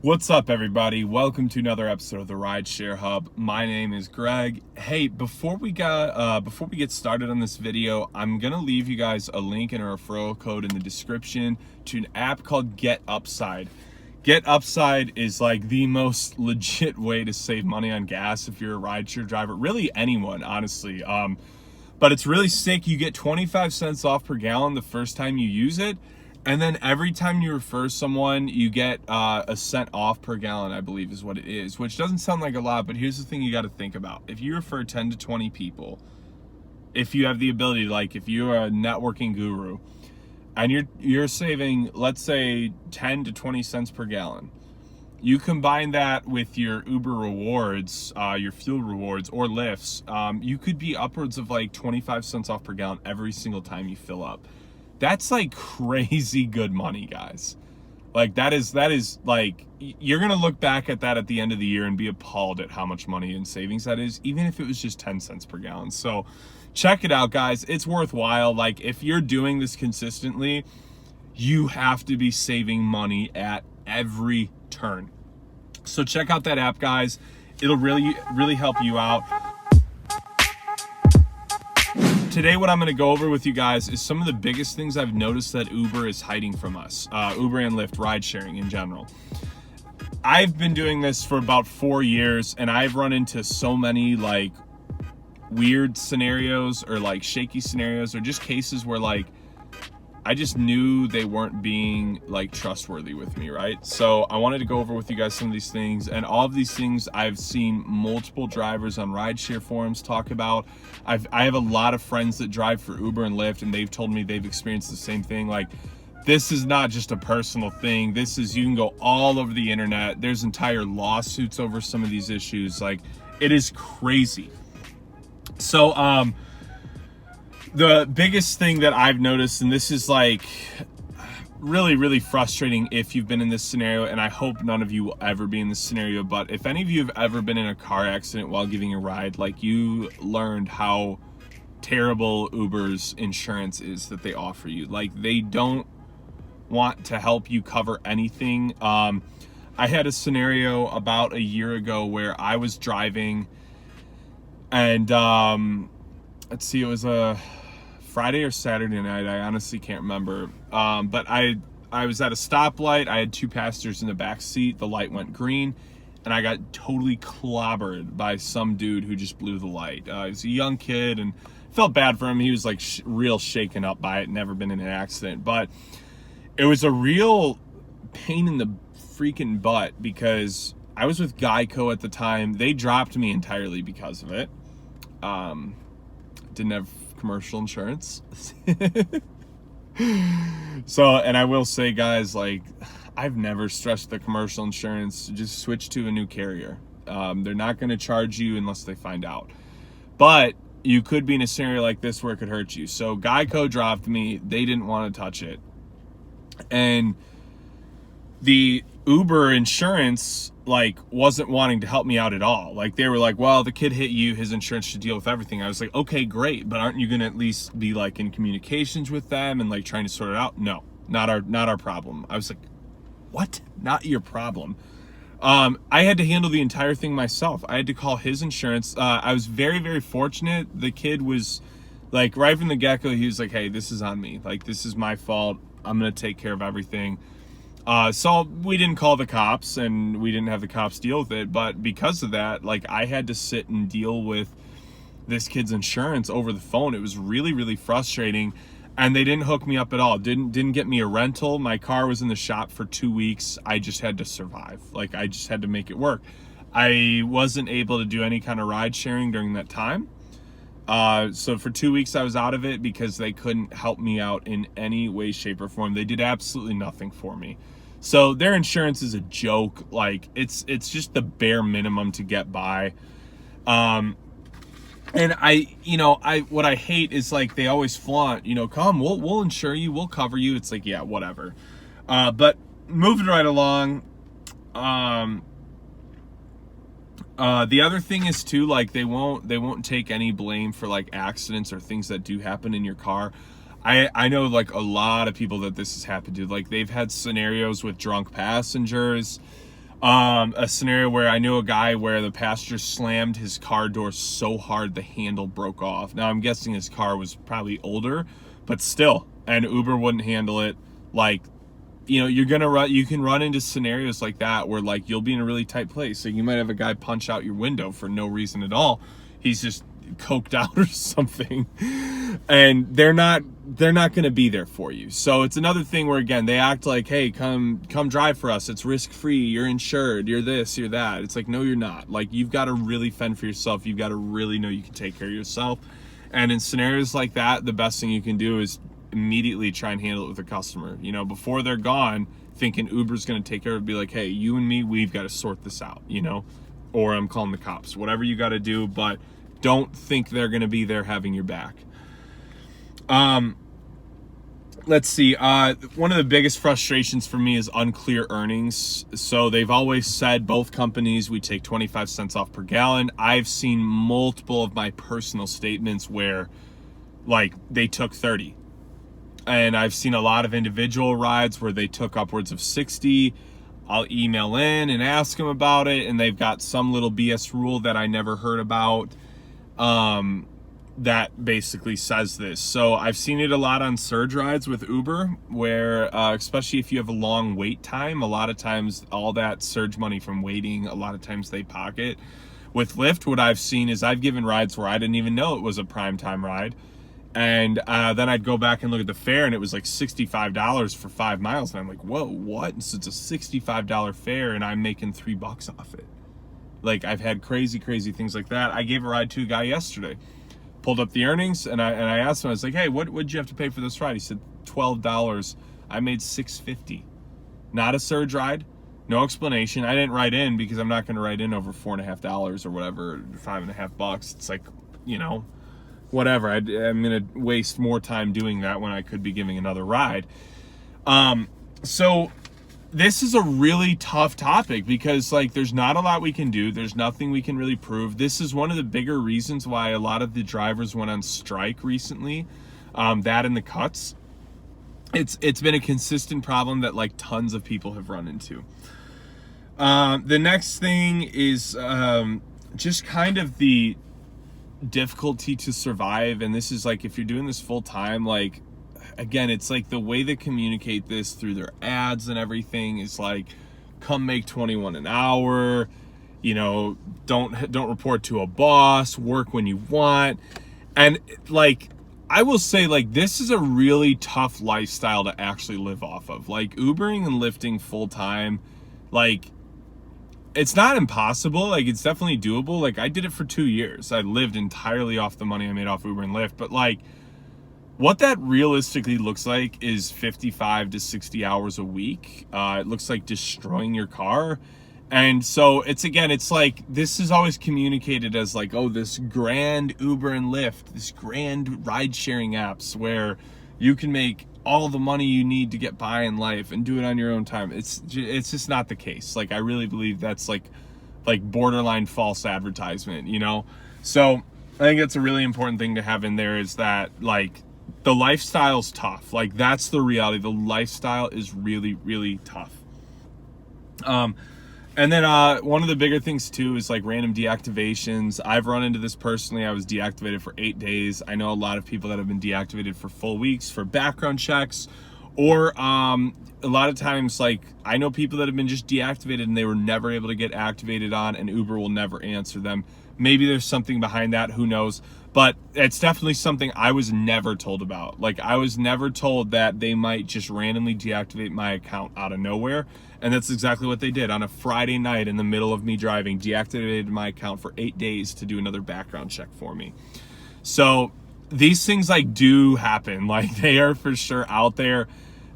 What's up, everybody? Welcome to another episode of the Rideshare Hub. My name is Greg. Hey, before we get started on this video, I'm gonna leave you guys a link and a referral code in the description to an app called GetUpside. GetUpside is like the most legit way to save money on gas if you're a rideshare driver. Really, anyone, honestly. But it's really sick. You get 25 cents off per gallon the first time you use it. And then every time you refer someone, you get a cent off per gallon, I believe is what it is, which doesn't sound like a lot, but here's the thing you got to think about. If you refer 10 to 20 people, if you have the ability, like if you're a networking guru, and you're saving, let's say, 10 to 20 cents per gallon, you combine that with your Uber rewards, your fuel rewards, or Lyfts, you could be upwards of like 25 cents off per gallon every single time you fill up. That's like crazy good money, guys. Like that is like, you're gonna look back at that at the end of the year and be appalled at how much money in savings that is, even if it was just 10 cents per gallon. So check it out, guys. It's worthwhile. Like if you're doing this consistently, you have to be saving money at every turn. So check out that app, guys. It'll really help you out. Today, what I'm going to go over with you guys is some of the biggest things I've noticed that Uber is hiding from us. Uber and Lyft, ride sharing in general. I've been doing this for about 4 years, and I've run into so many like weird scenarios or like shaky scenarios or just cases where like I just knew they weren't being like trustworthy with me, right? So I wanted to go over with you guys some of these things, and all of these things I've seen multiple drivers on rideshare forums talk about. I have a lot of friends that drive for Uber and Lyft, and they've told me they've experienced the same thing. Like, this is not just a personal thing. This is, you can go all over the internet. There's entire lawsuits over some of these issues. Like, it is crazy. So, the biggest thing that I've noticed, and this is like really frustrating if you've been in this scenario, and I hope none of you will ever be in this scenario, but if any of you have ever been in a car accident while giving a ride, like you learned how terrible Uber's insurance is that they offer you. Like, they don't want to help you cover anything. I had a scenario about a year ago where I was driving, and let's see, it was a Friday or Saturday night, I honestly can't remember. But I was at a stoplight. I had two passengers in the back seat. The light went green, and I got totally clobbered by some dude who just blew the light. He was a young kid, and felt bad for him. He was like real shaken up by it. Never been in an accident, but it was a real pain in the freaking butt because I was with Geico at the time. They dropped me entirely because of it. Didn't have commercial insurance. So, and I will say, guys, like, I've never stressed the commercial insurance. Just switch to a new carrier. They're not going to charge you unless they find out. But you could be in a scenario like this where it could hurt you. So Geico dropped me. They didn't want to touch it. And the Uber insurance like wasn't wanting to help me out at all. Like, they were like, well, the kid hit you, his insurance should deal with everything. I was like, okay, great, but aren't you gonna at least be like in communications with them and like trying to sort it out? No, not our problem. I was like, what? Not your problem. I had to handle the entire thing myself. I had to call his insurance. I was very fortunate. The kid was like, right from the get-go, he was like, hey, this is on me. Like, this is my fault. I'm gonna take care of everything. So we didn't call the cops, and we didn't have the cops deal with it. But because of that, like, I had to sit and deal with this kid's insurance over the phone. It was really frustrating, and they didn't hook me up at all. Didn't get me a rental. My car was in the shop for 2 weeks. I just had to survive. Like, I just had to make it work. I wasn't able to do any kind of ride sharing during that time. So for 2 weeks I was out of it because they couldn't help me out in any way, shape, or form. They did absolutely nothing for me. So their insurance is a joke. Like, it's just the bare minimum to get by. And what I hate is like, they always flaunt, come, we'll insure you, we'll cover you. It's like, yeah, whatever. But moving right along, the other thing is too, like, they won't take any blame for like accidents or things that do happen in your car. I know like a lot of people that this has happened to. Like, they've had scenarios with drunk passengers. A scenario where I knew a guy where the passenger slammed his car door so hard the handle broke off. Now I'm guessing his car was probably older, but still, and Uber wouldn't handle it. Like, you know, you can run into scenarios like that where like you'll be in a really tight place. So you might have a guy punch out your window for no reason at all. He's just coked out or something, and they're not going to be there for you. So it's another thing where, again, they act like, hey, come drive for us, it's risk free, you're insured, you're this, you're that. It's like, no, you're not. Like, you've got to really fend for yourself. You've got to really know you can take care of yourself. And in scenarios like that, the best thing you can do is immediately try and handle it with the customer, you know, before they're gone, thinking Uber's going to take care of it. Be like, hey, you and me, we've got to sort this out, you know, or I'm calling the cops, whatever you got to do, but don't think they're going to be there having your back. Let's see. One of the biggest frustrations for me is Unclear earnings. So they've always said, both companies, we take 25 cents off per gallon. I've seen multiple of my personal statements where like they took 30. And I've seen a lot of individual rides where they took upwards of 60. I'll email in and ask them about it, and they've got some little BS rule that I never heard about that basically says this. So I've seen it a lot on surge rides with Uber, where especially if you have a long wait time, a lot of times all that surge money from waiting, a lot of times they pocket. With Lyft, what I've seen is I've given rides where I didn't even know it was a prime time ride. And then I'd go back and look at the fare, and it was like $65 for 5 miles. And I'm like, whoa, what? So it's a $65 fare, and I'm making $3 off it. Like, I've had crazy things like that. I gave a ride to a guy yesterday. Pulled up the earnings, and I asked him, I was like, hey, what would you have to pay for this ride? He said, $12. I made $6.50. Not a surge ride. No explanation. I didn't write in because I'm not going to write in over $4.50 or whatever, $5.50. It's like, you know, whatever. I'm going to waste more time doing that when I could be giving another ride. So this is a really tough topic because like there's not a lot we can do. There's nothing we can really prove. This is one of the bigger reasons why a lot of the drivers went on strike recently. That and the cuts. It's been a consistent problem that like tons of people have run into. The next thing is just kind of the difficulty to survive, and this is like if you're doing this full time, like again, it's like the way they communicate this through their ads and everything is like, come make 21 an hour, you know, don't report to a boss, work when you want. And like I will say, like, this is a really tough lifestyle to actually live off of. Like Ubering and Lyfting full time, like it's not impossible. Like it's definitely doable. Like I did it for 2 years. I lived entirely off the money I made off Uber and Lyft. But like what that realistically looks like is 55 to 60 hours a week. It looks like destroying your car. And so it's like this is always communicated as like, oh, this grand Uber and Lyft, this grand ride sharing apps where you can make all the money you need to get by in life and do it on your own time. It's just not the case. Like I really believe that's like borderline false advertisement, you know? So I think that's a really important thing to have in there, is that like the lifestyle's tough. Like that's the reality. The lifestyle is really tough. And then one of the bigger things too is like random deactivations. I've run into this personally. I was deactivated for 8 days. I know a lot of people that have been deactivated for full weeks for background checks, or a lot of times, like I know people that have been just deactivated and they were never able to get activated on, and Uber will never answer them. Maybe there's something behind that, who knows? But it's definitely something I was never told about. Like I was never told that they might just randomly deactivate my account out of nowhere. And that's exactly what they did. On a Friday night in the middle of me driving, deactivated my account for 8 days to do another background check for me. So these things like do happen. Like they are for sure out there.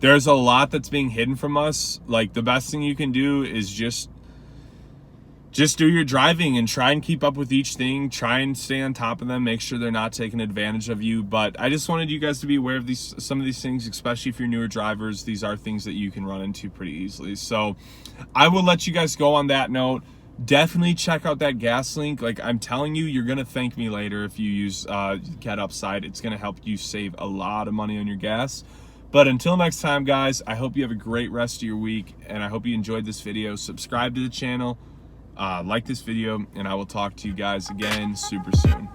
There's a lot that's being hidden from us. Like the best thing you can do is just do your driving and try and keep up with each thing. Try and stay on top of them. Make sure they're not taking advantage of you. But I just wanted you guys to be aware of some of these things, especially if you're newer drivers. These are things that you can run into pretty easily. So I will let you guys go on that note. Definitely check out that gas link. Like I'm telling you, you're going to thank me later if you use GetUpside. It's going to help you save a lot of money on your gas. But until next time, guys, I hope you have a great rest of your week, and I hope you enjoyed this video. Subscribe to the channel, like this video, and I will talk to you guys again super soon.